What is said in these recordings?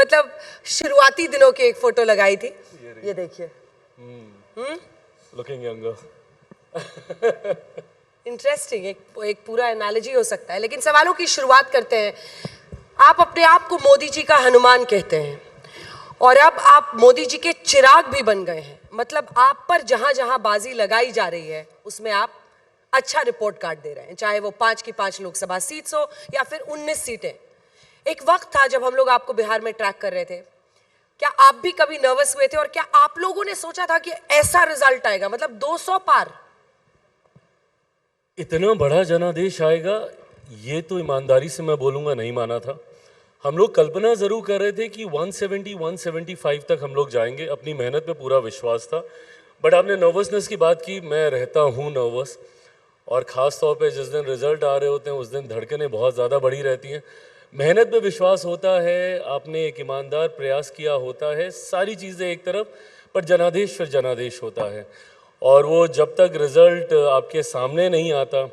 मतलब शुरुआती दिनों की एक फोटो लगाई थी, ये देखिए। Looking younger. इंटरेस्टिंग, एक पूरा एनालॉजी हो सकता है। लेकिन सवालों की शुरुआत करते हैं। आप अपने आप को मोदी जी का हनुमान कहते हैं और अब आप मोदी जी के चिराग भी बन गए हैं। मतलब आप पर जहां जहां बाजी लगाई जा रही है उसमें आप अच्छा रिपोर्ट कार्ड दे रहे हैं, चाहे वो 5 की 5 लोकसभा सीट्स हो या फिर 19 सीटें। एक वक्त था जब हम लोग आपको बिहार में ट्रैक कर रहे थे, क्या आप भी कभी नर्वस हुए थे और क्या आप लोगों ने सोचा था कि ऐसा रिजल्ट आएगा, मतलब 200 पार? इतना बड़ा जनादेश आएगा ये तो ईमानदारी से मैं बोलूँगा नहीं माना था। हम लोग कल्पना ज़रूर कर रहे थे कि 170 175 तक हम लोग जाएंगे, अपनी मेहनत पे पूरा विश्वास था। बट आपने नर्वसनेस की बात की, मैं रहता हूँ नर्वस, और ख़ास तौर पे जिस दिन रिज़ल्ट आ रहे होते हैं उस दिन धड़कनें बहुत ज़्यादा बढ़ी रहती हैं। मेहनत पे विश्वास होता है, आपने एक ईमानदार प्रयास किया होता है, सारी चीज़ें एक तरफ, पर जनादेश फिर जनादेश होता है। और वो जब तक रिज़ल्ट आपके सामने नहीं आता,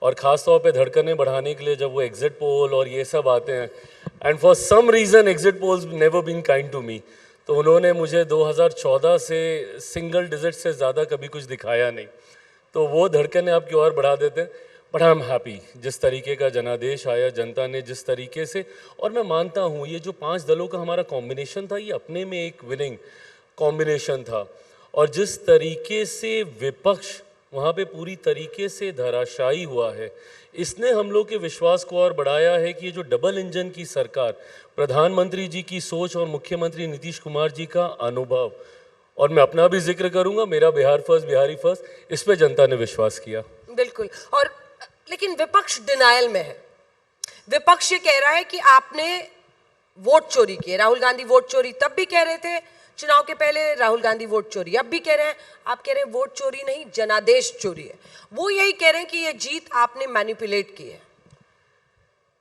और ख़ास तौर पे धड़कनें बढ़ाने के लिए जब वो एग्ज़िट पोल और ये सब आते हैं, and for some reason exit polls never been kind to me, तो उन्होंने मुझे 2014 से सिंगल डिजिट से ज़्यादा कभी कुछ दिखाया नहीं, तो वो धड़कनें आपकी और बढ़ा देते हैं। बट आई एम हैप्पी जिस तरीके का जनादेश आया, जनता ने जिस तरीके से, और मैं मानता हूँ ये जो 5 दलों का हमारा कॉम्बिनेशन था ये अपने में एक विनिंग कॉम्बिनेशन था, और जिस तरीके से विपक्ष वहाँ पे पूरी तरीके से धराशायी हुआ है, इसने हम लोग के विश्वास को और बढ़ाया है कि ये जो डबल इंजन की सरकार, प्रधानमंत्री जी की सोच और मुख्यमंत्री नीतीश कुमार जी का अनुभव, और मैं अपना भी जिक्र करूंगा, मेरा बिहार फर्स्ट बिहारी फर्स्ट, इस पे जनता ने विश्वास किया। बिल्कुल। और लेकिन विपक्ष डिनायल में है। विपक्ष ये कह रहा है कि आपने वोट चोरी की है। राहुल गांधी वोट चोरी तब भी कह रहे थे चुनाव के पहले, राहुल गांधी वोट चोरी अब भी कह रहे हैं। आप कह रहे हैं वोट चोरी नहीं, जनादेश चोरी है। वो यही कह रहे हैं कि ये जीत आपने मैनिपुलेट की है।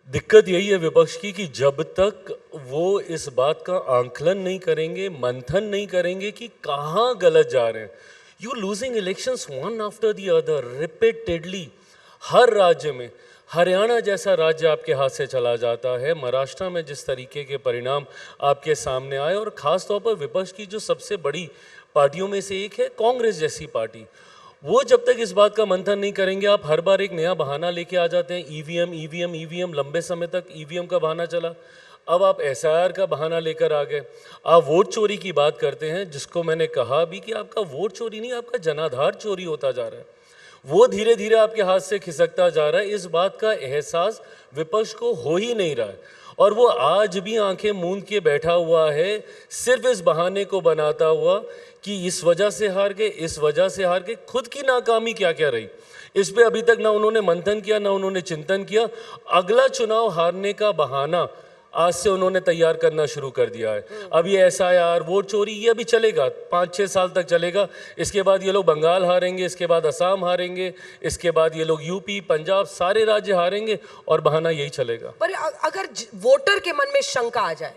दिक्कत यही है विपक्ष की कि जब तक वो इस बात का आंकलन नहीं करेंगे, मंथन नहीं करेंगे कि कहाँ गलत जा रहे हैं, you losing elections one after the other repeatedly. हर राज्य में, हरियाणा जैसा राज्य आपके हाथ से चला जाता है, महाराष्ट्र में जिस तरीके के परिणाम आपके सामने आए, और ख़ास तौर पर विपक्ष की जो सबसे बड़ी पार्टियों में से एक है कांग्रेस जैसी पार्टी, वो जब तक इस बात का मंथन नहीं करेंगे, आप हर बार एक नया बहाना लेके आ जाते हैं, ईवीएम ईवीएम ईवीएम, लंबे समय तक ईवीएम का बहाना चला, अब आप एसआईआर का बहाना लेकर आ गए, आप वोट चोरी की बात करते हैं, जिसको मैंने कहा भी कि आपका वोट चोरी नहीं, आपका जनाधार चोरी होता जा रहा है, वो धीरे धीरे आपके हाथ से खिसकता जा रहा है। इस बात का एहसास विपक्ष को हो ही नहीं रहा है, और वो आज भी आंखें मूंद के बैठा हुआ है, सिर्फ इस बहाने को बनाता हुआ कि इस वजह से हार गए, इस वजह से हार गए। खुद की नाकामी क्या क्या रही, इस पे अभी तक ना उन्होंने मंथन किया, ना उन्होंने चिंतन किया। अगला चुनाव हारने का बहाना आज से उन्होंने तैयार करना शुरू कर दिया है। अब ये एसआईआर, वोट चोरी, ये अभी चलेगा, 5-6 साल तक चलेगा। इसके बाद ये लोग बंगाल हारेंगे, इसके बाद असम हारेंगे, इसके बाद ये लोग यूपी, पंजाब, सारे राज्य हारेंगे, और बहाना यही चलेगा। पर अगर वोटर के मन में शंका आ जाए,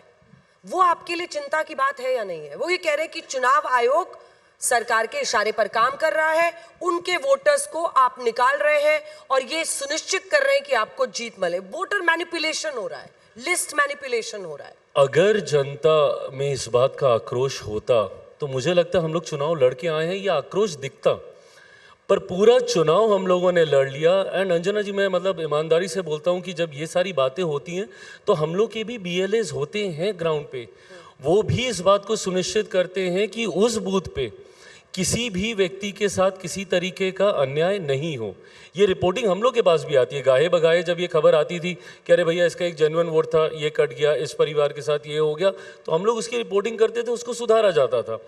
वो आपके लिए चिंता की बात है या नहीं है? वो ये कह रहे हैं कि चुनाव आयोग सरकार के इशारे पर काम कर रहा है, उनके वोटर्स को आप निकाल रहे हैं और ये सुनिश्चित कर रहे हैं कि आपको जीत मिले। वोटर मैनिपुलेशन हो रहा है, लिस्ट मैनिपुलेशन हो रहा है। अगर जनता में इस बात का आक्रोश होता तो मुझे लगता है हम लोग चुनाव लड़के आए हैं, ये आक्रोश दिखता, पर पूरा चुनाव हम लोगों ने लड़ लिया। एंड अंजना जी, मैं मतलब ईमानदारी से बोलता हूँ कि जब ये सारी बातें होती हैं तो हम लोग के भी बीएलएस होते हैं ग्राउंड पे, वो भी इस बात को सुनिश्चित करते हैं कि उस बूथ पे किसी भी व्यक्ति के साथ किसी तरीके का अन्याय नहीं हो। ये रिपोर्टिंग हम लोग के पास भी आती है, गाहे बगाहे जब ये खबर आती थी कि अरे भैया इसका एक जेन्युइन वोट था, ये कट गया, इस परिवार के साथ ये हो गया, तो हम लोग उसकी रिपोर्टिंग करते थे, उसको सुधारा जाता था।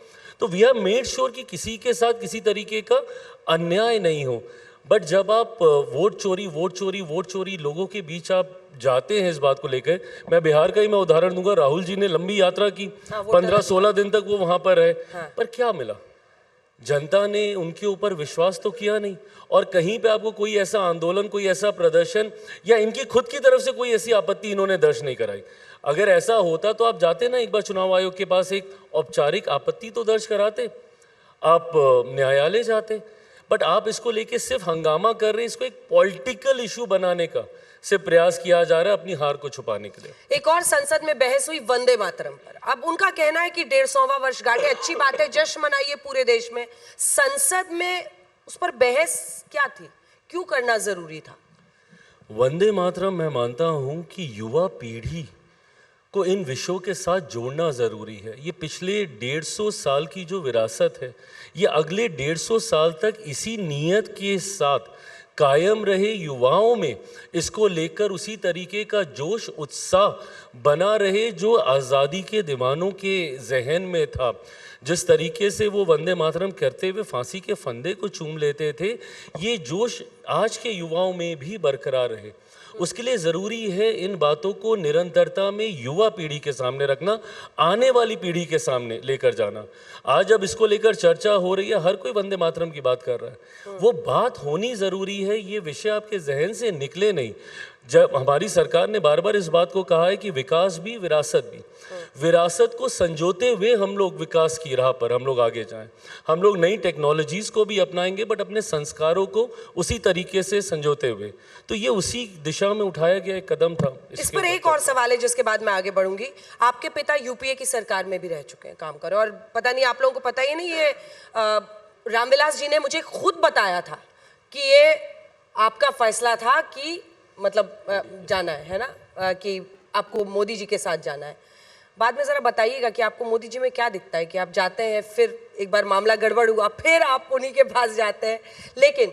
तो वी हैव मेड श्योर कि किसी के साथ किसी तरीके का अन्याय नहीं हो। बट जब आप वोट चोरी वोट चोरी वोट चोरी लोगों के बीच आप जाते हैं इस बात को लेकर, मैं बिहार का ही मैं उदाहरण दूंगा, राहुल जी ने लंबी यात्रा की, 15-16 दिन तक वो वहाँ पर रहे, पर क्या मिला? जनता ने उनके ऊपर विश्वास तो किया नहीं, और कहीं पे आपको कोई ऐसा आंदोलन, कोई ऐसा प्रदर्शन या इनकी खुद की तरफ से कोई ऐसी आपत्ति इन्होंने दर्ज नहीं कराई। अगर ऐसा होता तो आप जाते ना एक बार चुनाव आयोग के पास, एक औपचारिक आपत्ति तो दर्ज कराते, आप न्यायालय जाते। बट आप इसको लेके सिर्फ हंगामा कर रहे हैं, इसको एक पॉलिटिकल इशू बनाने का सिर्फ प्रयास किया जा रहा है अपनी हार को छुपाने के लिए। एक और संसद में बहस हुई वंदे मातरम पर। अब उनका कहना है कि 150वां वर्षगांठ, अच्छी बात है, जश्न मनाइए पूरे देश में। संसद में उस पर बहस क्या थी, क्यों करना जरूरी था? वंदे मातरम, मैं मानता हूं कि युवा पीढ़ी को इन विषयों के साथ जोड़ना ज़रूरी है। ये पिछले 150 साल की जो विरासत है, ये अगले 150 साल तक इसी नीयत के साथ कायम रहे, युवाओं में इसको लेकर उसी तरीके का जोश उत्साह बना रहे जो आज़ादी के दीवानों के जहन में था। जिस तरीके से वो वंदे मातरम करते हुए फांसी के फंदे को चूम लेते थे, ये जोश आज के युवाओं में भी बरकरार रहे। उसके लिए ज़रूरी है इन बातों को निरंतरता में युवा पीढ़ी के सामने रखना, आने वाली पीढ़ी के सामने लेकर जाना। आज जब इसको लेकर चर्चा हो रही है, हर कोई वंदे मातरम की बात कर रहा है, वो बात होनी ज़रूरी है, ये विषय आपके जहन से निकले नहीं। जब हमारी सरकार ने बार बार इस बात को कहा है कि विकास भी विरासत भी, विरासत को संजोते हुए हम लोग विकास की राह पर हम लोग आगे जाएं। हम लोग नई टेक्नोलॉजीज़ को भी अपनाएंगे, बट अपने संस्कारों को उसी तरीके से संजोते हुए। तो ये उसी दिशा में उठाया गया एक कदम था। इस पर एक और सवाल है जिसके बाद मैं आगे बढ़ूंगी। आपके पिता यूपीए की सरकार में भी रह चुके हैं, काम कर, और पता नहीं आप लोगों को पता ही नहीं, ये रामविलास जी ने मुझे खुद बताया था कि ये आपका फैसला था कि मतलब जाना है ना, कि आपको मोदी जी के साथ जाना है। बाद में ज़रा बताइएगा कि आपको मोदी जी में क्या दिखता है कि आप जाते हैं, फिर एक बार मामला गड़बड़ हुआ, फिर आप उन्हीं के पास जाते हैं, लेकिन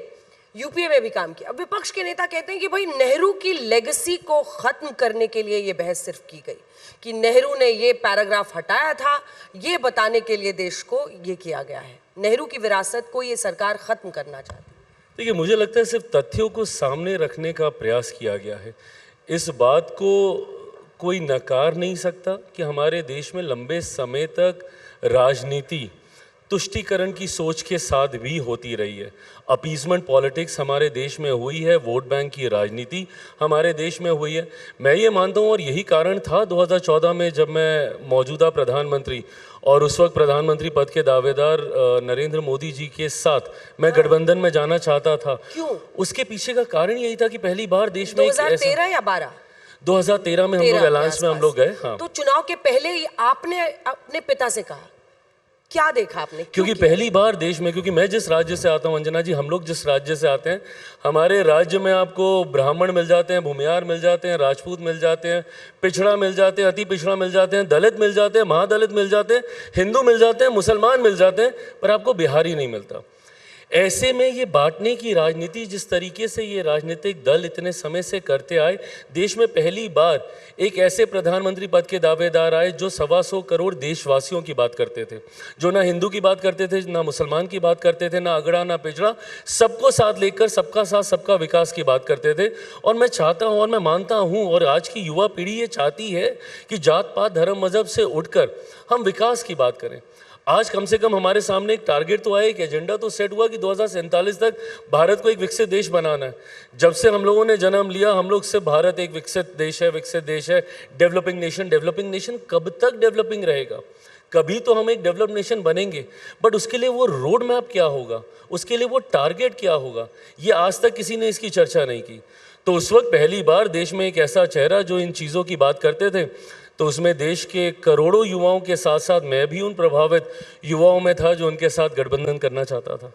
यूपीए में भी काम किया। अब विपक्ष के नेता कहते हैं कि भाई नेहरू की लेगेसी को ख़त्म करने के लिए ये बहस सिर्फ की गई, कि नेहरू ने ये पैराग्राफ हटाया था, ये बताने के लिए देश को ये किया गया है। नेहरू की विरासत को ये सरकार ख़त्म करना चाहती है। देखिए, मुझे लगता है सिर्फ तथ्यों को सामने रखने का प्रयास किया गया है। इस बात को कोई नकार नहीं सकता कि हमारे देश में लंबे समय तक राजनीति तुष्टीकरण की सोच के साथ भी होती रही है। अपीजमेंट पॉलिटिक्स हमारे देश में हुई है, वोट बैंक की राजनीति हमारे देश में हुई है। मैं ये मानता हूँ, और यही कारण था 2014 में जब मैं मौजूदा प्रधानमंत्री और उस वक्त प्रधानमंत्री पद के दावेदार नरेंद्र मोदी जी के साथ मैं गठबंधन में जाना चाहता था। क्यों? उसके पीछे का कारण यही था कि पहली बार देश में 2013 या 12? 2013 में हम लोग अलायंस में हम लोग गए। हाँ, तो चुनाव के पहले ही आपने अपने पिता से कहा, क्या देखा आपने? क्योंकि पहली बार देश में, क्योंकि मैं जिस राज्य से आता हूं अंजना जी, हम लोग जिस राज्य से आते हैं, हमारे राज्य में आपको ब्राह्मण मिल जाते हैं, भूमियार मिल जाते हैं, राजपूत मिल जाते हैं, पिछड़ा मिल जाते हैं, अति पिछड़ा मिल जाते हैं, दलित मिल जाते हैं, महादलित मिल जाते हैं, हिंदू मिल जाते हैं, मुसलमान मिल जाते हैं, पर आपको बिहारी नहीं मिलता। ऐसे में ये बांटने की राजनीति जिस तरीके से ये राजनीतिक दल इतने समय से करते आए, देश में पहली बार एक ऐसे प्रधानमंत्री पद के दावेदार आए जो 125 करोड़ देशवासियों की बात करते थे, जो ना हिंदू की बात करते थे, ना मुसलमान की बात करते थे, ना अगड़ा ना पिछड़ा, सबको साथ लेकर सबका साथ सबका विकास की बात करते थे। और मैं चाहता हूँ और मैं मानता हूँ, और आज की युवा पीढ़ी ये चाहती है कि जात पात धर्म मजहब से उठकर हम विकास की बात करें। आज कम से कम हमारे सामने एक टारगेट तो आया, एक एजेंडा तो सेट हुआ कि 2047 तक भारत को एक विकसित देश बनाना है। जब से हम लोगों ने जन्म लिया, हम लोग से भारत एक विकसित देश है, विकसित देश है, डेवलपिंग नेशन। डेवलपिंग नेशन कब तक डेवलपिंग रहेगा? कभी तो हम एक डेवलप्ड नेशन बनेंगे, बट उसके लिए वो रोड मैप क्या होगा, उसके लिए वो टारगेट क्या होगा, ये आज तक किसी ने इसकी चर्चा नहीं की। तो उस वक्त पहली बार देश में एक ऐसा चेहरा जो इन चीज़ों की बात करते थे, तो उसमें देश के करोड़ों युवाओं के साथ साथ मैं भी उन प्रभावित युवाओं में था जो उनके साथ गठबंधन करना चाहता था।